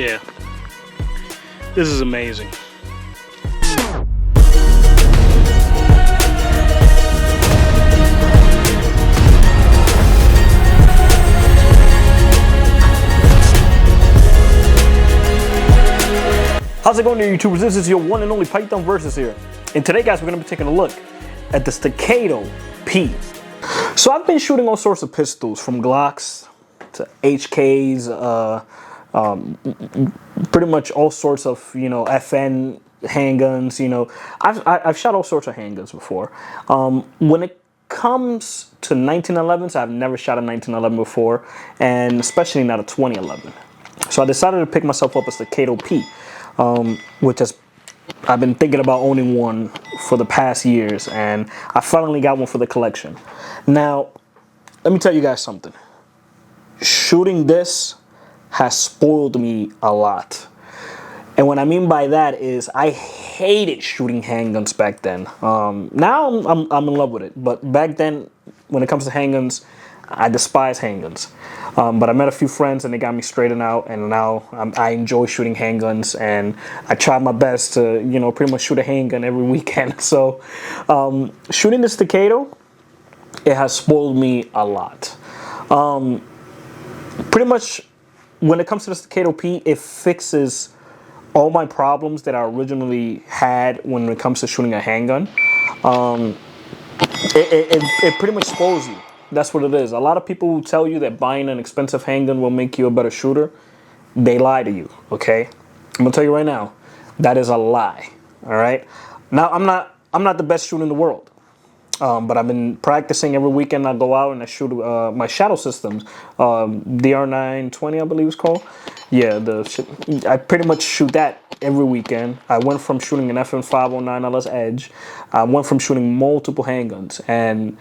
Yeah, this is amazing. How's it going there, YouTubers? This is your one and only Python Versus here. And today, guys, we're going to be taking a look at the Staccato P. So I've been shooting all sorts of pistols, from Glocks to HKs, pretty much all sorts of, FN handguns, I've shot all sorts of handguns before. When it comes to 1911s, I've never shot a 1911 before, and especially not a 2011. So I decided to pick myself up a Staccato P. Which I've been thinking about owning one for the past years, and I finally got one for the collection. Now, let me tell you guys something. Shooting this has spoiled me a lot. And what I mean by that is I hated shooting handguns back then. Now I'm in love with it, but back then, when it comes to handguns, I despise handguns. But I met a few friends and they got me straightened out, and now I enjoy shooting handguns, and I try my best to, pretty much shoot a handgun every weekend. So shooting the Staccato, it has spoiled me a lot. Pretty much when it comes to the Staccato P, it fixes all my problems that I originally had when it comes to shooting a handgun. It pretty much spoils you. That's what it is. A lot of people who tell you that buying an expensive handgun will make you a better shooter, they lie to you, okay? I'm gonna tell you right now, that is a lie, all right? Now, I'm not the best shooter in the world, but I've been practicing every weekend. I go out and I shoot my shadow systems, DR920, I believe it's called. Yeah, I pretty much shoot that every weekend. I went from shooting an FM509 LS Edge. I went from shooting multiple handguns, and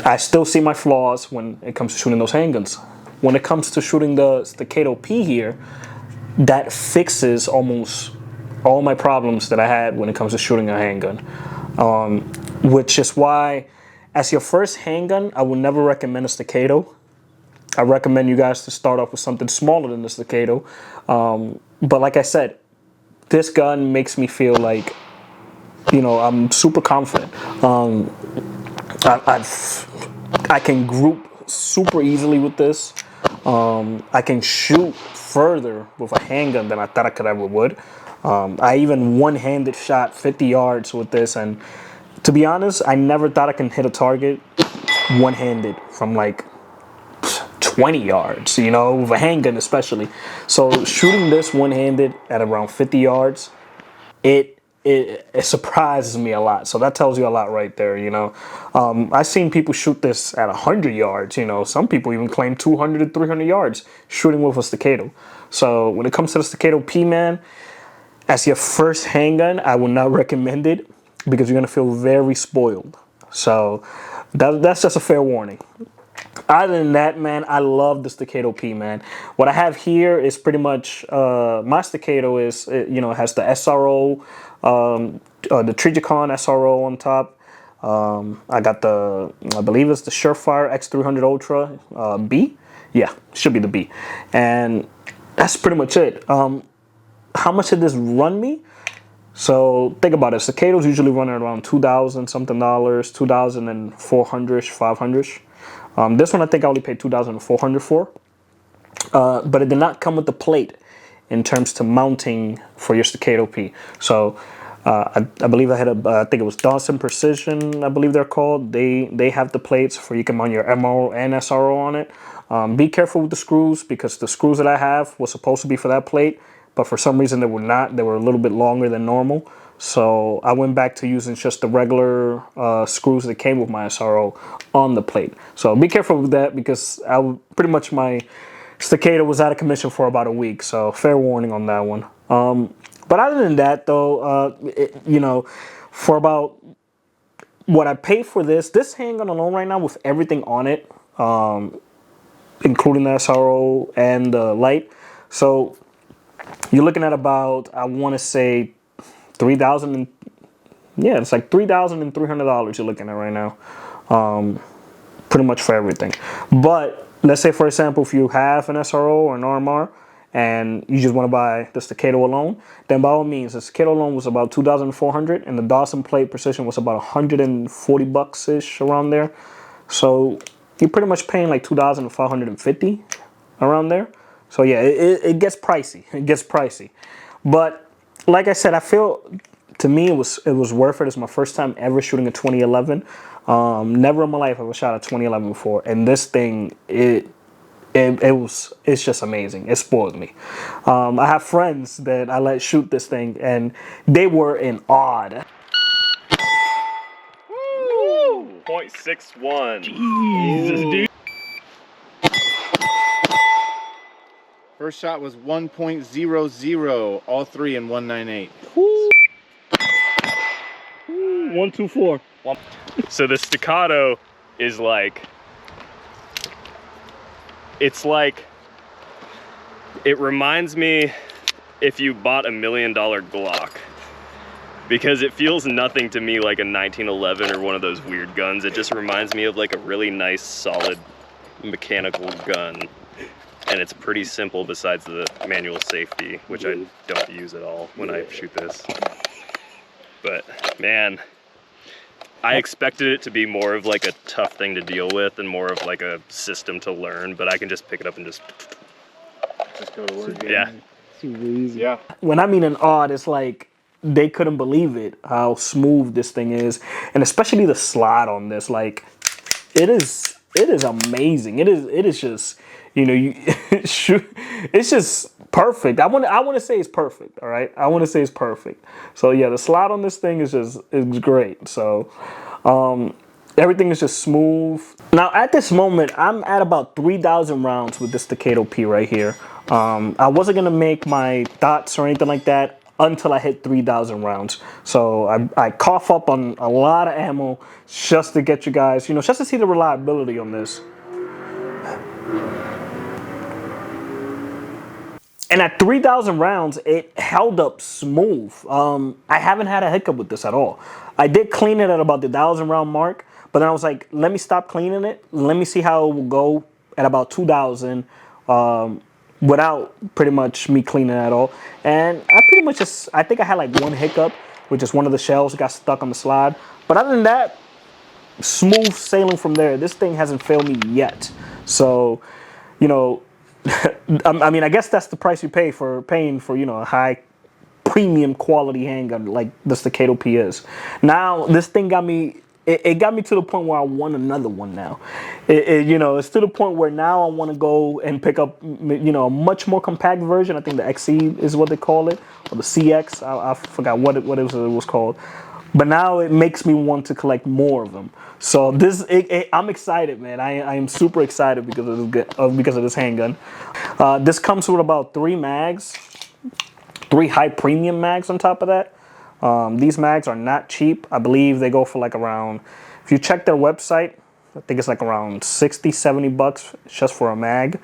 I still see my flaws when it comes to shooting those handguns. When it comes to shooting the Staccato P here, that fixes almost all my problems that I had when it comes to shooting a handgun. Which is why, as your first handgun, I would never recommend a Staccato. I recommend you guys to start off with something smaller than the Staccato. But like I said, this gun makes me feel like, I'm super confident. I can group super easily with this. I can shoot further with a handgun than I thought I could ever would. I even one-handed shot 50 yards with this, and to be honest, I never thought I can hit a target one-handed from like 20 yards, with a handgun especially. So shooting this one-handed at around 50 yards, it surprises me a lot. So that tells you a lot right there, I've seen people shoot this at 100 yards, Some people even claim 200 to 300 yards shooting with a Staccato. So when it comes to the Staccato P, man, as your first handgun, I would not recommend it because you're going to feel very spoiled. So that's just a fair warning. Other than that, man, I love the Staccato P, man. What I have here is pretty much, my Staccato is, it has the SRO, the Trijicon SRO on top. I got I believe it's the Surefire X300 Ultra B. Yeah, should be the B. And that's pretty much it. How much did this run me? So think about it. Staccatos usually run at around $2,000 something, $2,400, $500. This one I think I only paid $2,400 for, but it did not come with the plate in terms to mounting for your Staccato P. So I believe I think it was Dawson Precision, I believe they're called. They have the plates for you can mount your MRO and SRO on it. Be careful with the screws, because the screws that I have was supposed to be for that plate, but for some reason they were not. They were a little bit longer than normal. So I went back to using just the regular screws that came with my SRO on the plate. So be careful with that, because pretty much my Staccato was out of commission for about a week. So fair warning on that one. But other than that, though, for about what I paid for this handgun alone right now with everything on it, including the SRO and the light. So you're looking at about, I want to say, $3,000. Yeah, it's like $3,300 you're looking at right now, pretty much for everything. But let's say, for example, if you have an SRO or an RMR and you just want to buy the Staccato alone, then by all means, the Staccato alone was about 2,400, and the Dawson plate precision was about 140 bucks ish around there. So you're pretty much paying like 2,550 around there. So yeah, it gets pricey. It gets pricey, but like I said, I feel to me it was worth it. It's my first time ever shooting a 2011. Never in my life have I shot a 2011 before, and this thing it's just amazing. It spoiled me. I have friends that I let shoot this thing, and they were in awe. Woo! 0.61. Jesus, dude. First shot was 1.00, all three in 198. 124. So the Staccato is like, it's like, it reminds me if you bought $1 million Glock, because it feels nothing to me like a 1911 or one of those weird guns. It just reminds me of like a really nice, solid mechanical gun. And it's pretty simple besides the manual safety, which I don't use at all when I shoot this. But man, I expected it to be more of like a tough thing to deal with and more of like a system to learn, but I can just pick it up and just go to work. Yeah. Super easy. Yeah. When I mean an odd, it's like they couldn't believe it how smooth this thing is, and especially the slide on this. Like it is amazing. It is just, you know, it's just perfect. I want to say it's perfect. All right, I want to say it's perfect. So yeah, the slide on this thing is great. So everything is just smooth. Now at this moment, I'm at about 3,000 rounds with this Staccato P right here. I wasn't gonna make my dots or anything like that until I hit 3,000 rounds. So I cough up on a lot of ammo just to get you guys, you know, just to see the reliability on this. And at 3,000 rounds, it held up smooth. I haven't had a hiccup with this at all. I did clean it at about the 1,000 round mark, but then I was like, let me stop cleaning it. Let me see how it will go at about 2,000 without pretty much me cleaning it at all. And I pretty much just, I think I had like one hiccup, which is one of the shells got stuck on the slide. But other than that, smooth sailing from there. This thing hasn't failed me yet. So, you know, I mean, I guess that's the price you pay for you know, a high premium quality handgun like the Staccato P is. Now, this thing got me, it got me to the point where I want another one now. You know, it's to the point where now I want to go and pick up, you know, a much more compact version. I think the XC is what they call it, or the CX. I forgot what it was called. But now it makes me want to collect more of them. So this, I'm excited, man. I am super excited because of this handgun. This comes with about 3 mags, 3 high premium mags on top of that. These mags are not cheap. I believe they go for like around, if you check their website, I think it's like around 60, 70 bucks just for a mag.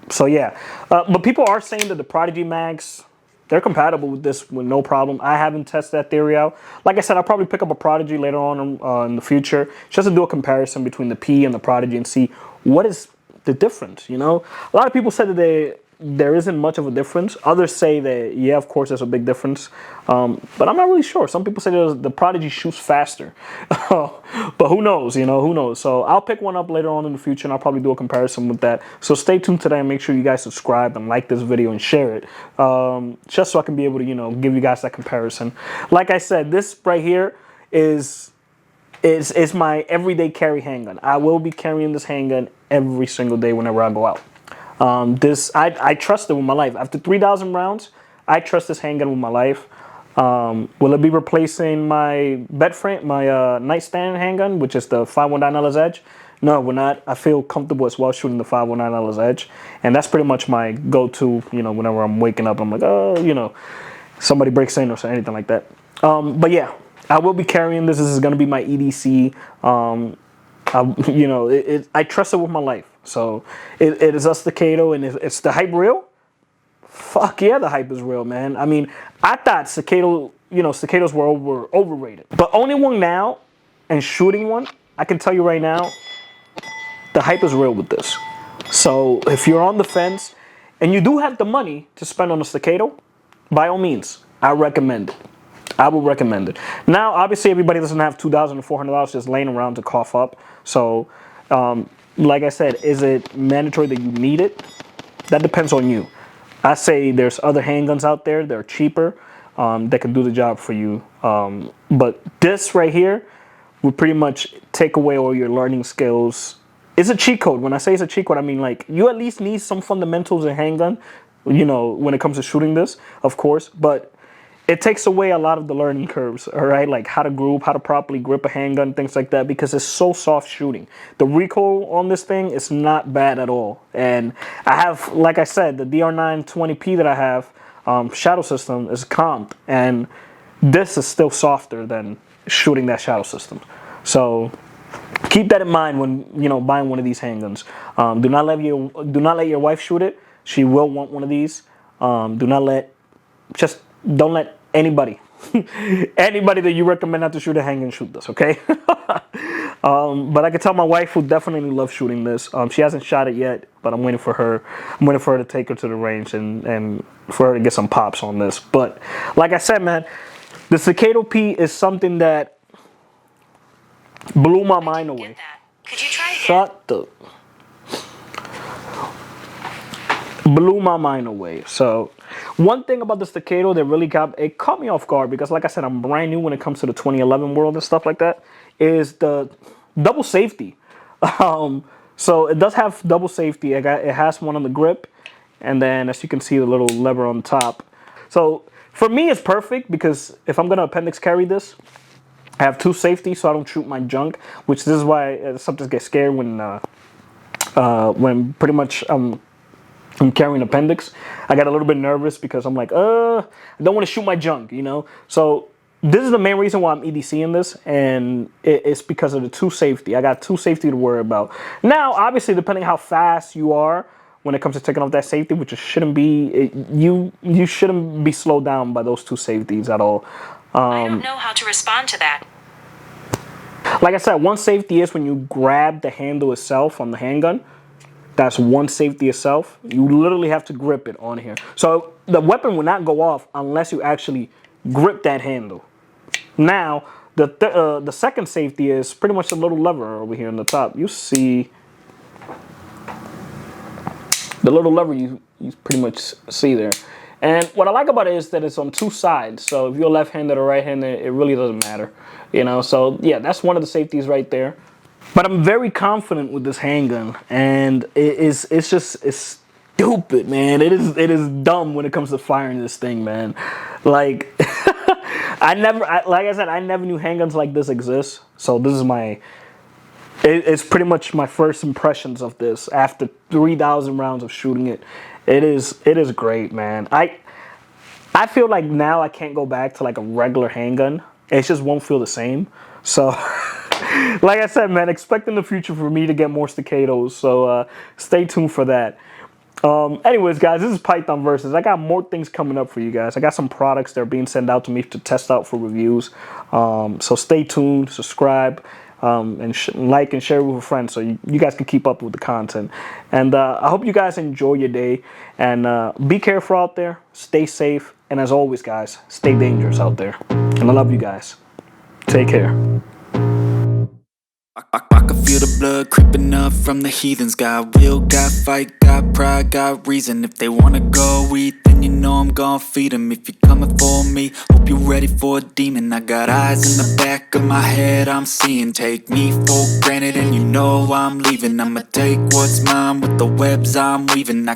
So yeah, but people are saying that the Prodigy mags, they're compatible with this with no problem. I haven't tested that theory out. Like I said, I'll probably pick up a Prodigy later on in the future just to do a comparison between the P and the Prodigy and see what is the difference, you know? A lot of people said that there isn't much of a difference. Others say that, yeah, of course, there's a big difference. But I'm not really sure. Some people say that the Prodigy shoots faster. But who knows, you know, who knows? So I'll pick one up later on in the future, and I'll probably do a comparison with that. So stay tuned today and make sure you guys subscribe and like this video and share it. Just so I can be able to, you know, give you guys that comparison. Like I said, this right here is my everyday carry handgun. I will be carrying this handgun every single day whenever I go out. I trust it with my life. After 3,000 rounds, I trust this handgun with my life. Will it be replacing my bed frame, my nightstand handgun, which is the 519 LS Edge? No, we're not. I feel comfortable as well shooting the 519 LS Edge, and that's pretty much my go-to. You know, whenever I'm waking up, I'm like, oh, you know, somebody breaks in or anything like that. But yeah, I will be carrying this. This is going to be my EDC. You know, I trust it with my life. So it is a Staccato, and it's the hype real? Fuck yeah, the hype is real, man. I mean, I thought Staccato, you know, Staccatos were overrated. But owning one now and shooting one, I can tell you right now, the hype is real with this. So if you're on the fence, and you do have the money to spend on a Staccato, by all means, I recommend it. I would recommend it. Now, obviously, everybody doesn't have $2,400 just laying around to cough up. So, like I said, is it mandatory that you need it? That depends on you. I say there's other handguns out there that are cheaper that can do the job for you. But this right here would pretty much take away all your learning skills. It's a cheat code. When I say it's a cheat code, I mean like you at least need some fundamentals in handgun, you know, when it comes to shooting this, of course. But it takes away a lot of the learning curves, all right? Like how to group, how to properly grip a handgun, things like that, because it's so soft shooting. The recoil on this thing is not bad at all. And I have, like I said, the DR9 20P that I have, shadow system is comped, and this is still softer than shooting that shadow system. So keep that in mind when, you know, buying one of these handguns. Do not let your wife shoot it. She will want one of these. Don't let anybody that you recommend not to shoot a handgun shoot this, okay? But I can tell my wife would definitely love shooting this. She hasn't shot it yet, but I'm waiting for her. I'm waiting for her to take her to the range and for her to get some pops on this. But like I said, man, the Staccato P is something that blew my mind away. Could you try again? Shut the... Blew my mind away. So one thing about the Staccato that really caught me off guard, because like I said, I'm brand new when it comes to the 2011 world and stuff like that, is the double safety. So it does have double safety. It has one on the grip, and then as you can see, the little lever on top. So for me, it's perfect because if I'm gonna appendix carry this, I have two safety so I don't shoot my junk, which this is why subjects get scared when pretty much I'm carrying appendix. I got a little bit nervous because I'm like, I don't want to shoot my junk, you know? So this is the main reason why I'm EDCing this, and it's because of the two safety. I got two safety to worry about. Now, obviously, depending how fast you are when it comes to taking off that safety, which it shouldn't be, you shouldn't be slowed down by those two safeties at all. I don't know how to respond to that. Like I said, one safety is when you grab the handle itself on the handgun. That's one safety itself. You literally have to grip it on here. So the weapon will not go off unless you actually grip that handle. Now, the second safety is pretty much a little lever over here on the top. You see the little lever you pretty much see there. And what I like about it is that it's on two sides. So if you're left-handed or right-handed, it really doesn't matter. You know, so yeah, that's one of the safeties right there. But I'm very confident with this handgun, and it's stupid, man. It is dumb when it comes to firing this thing, man. Like like I said, I never knew handguns like this exist. So this is it's pretty much my first impressions of this after 3,000 rounds of shooting it. It is great, man. I feel like now I can't go back to like a regular handgun. It just won't feel the same. So like I said, man, expect in the future for me to get more Staccatos. So stay tuned for that. Anyways, guys, this is Python Versus. I got more things coming up for you guys. I got some products that are being sent out to me to test out for reviews. So stay tuned, subscribe, and like and share with a friend so you guys can keep up with the content. And I hope you guys enjoy your day. And be careful out there. Stay safe. And as always, guys, stay dangerous out there. And I love you guys. Take care. I can feel the blood creeping up from the heathens. Got will, got fight, got pride, got reason. If they wanna go eat, then you know I'm gon' feed them. If you're coming for me, hope you're ready for a demon. I got eyes in the back of my head, I'm seeing. Take me for granted and you know I'm leaving. I'ma take what's mine with the webs I'm weaving.